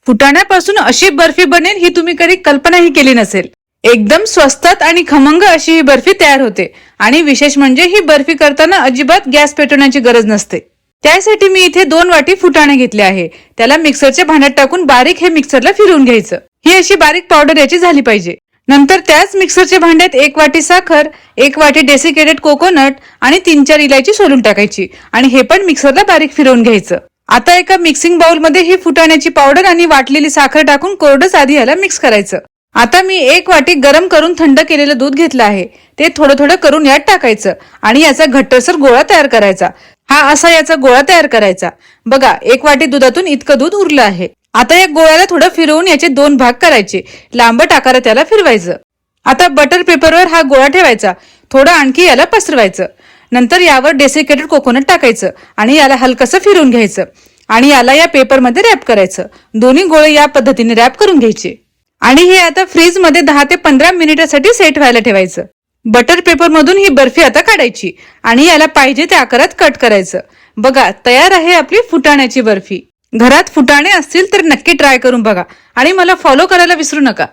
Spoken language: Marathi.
फुटाण्यापासून अशी बर्फी बनेल ही तुम्ही कधी कल्पनाही केली नसेल। एकदम स्वस्तात आणि खमंग अशी ही बर्फी तयार होते आणि विशेष म्हणजे ही बर्फी करताना अजिबात गॅस पेटवण्याची गरज नसते। त्यासाठी मी इथे 2 वाटी फुटाणे घेतले आहे। त्याला मिक्सरच्या भांड्यात टाकून बारीक हे मिक्सरला फिरवून घ्यायचं। ही अशी बारीक पावडर याची झाली पाहिजे। नंतर त्याच मिक्सरच्या भांड्यात 1 वाटी साखर, 1 वाटी डेसिकेटेड कोकोनट आणि 3-4 इलायची सोलून टाकायची आणि हे पण मिक्सरला बारीक फिरवून घ्यायचं। आता एका मिक्सिंग बाउल मध्ये ही फुटाण्याची पावडर आणि वाटलेली साखर टाकून कोरडंच आधी याला मिक्स करायचं। आता मी 1 वाटी गरम करून थंड केलेलं दूध घेतलं आहे। ते थोडं थोडं करून यात टाकायचं आणि याचा घट्टसर गोळा तयार करायचा। हा असा याचा गोळा तयार करायचा। बघा 1 वाटी दुधातून इतकं दूध उरलं आहे। आता या गोळ्याला थोडं फिरवून याचे 2 भाग करायचे। लांबट आकारात त्याला फिरवायचं। आता बटर पेपरवर हा गोळा ठेवायचा। थोडं आणखी याला पसरवायचं। नंतर यावर डेसिकेटेड कोकोनट टाकायचं आणि याला हलकसं फिरवून घ्यायचं आणि याला या पेपरमध्ये रॅप करायचं। दोन्ही गोळे या पद्धतीने रॅप करून घ्यायचे आणि हे आता फ्रीज मध्ये 10 ते 15 मिनिटांसाठी सेट व्हायला ठेवायचं। बटर पेपर मधून ही बर्फी आता काढायची आणि याला पाहिजे त्या आकारात कट करायचं। बघा तयार आहे आपली फुटाण्याची बर्फी। घरात फुटाणे असतील तर नक्की ट्राय करून बघा आणि मला फॉलो करायला विसरू नका।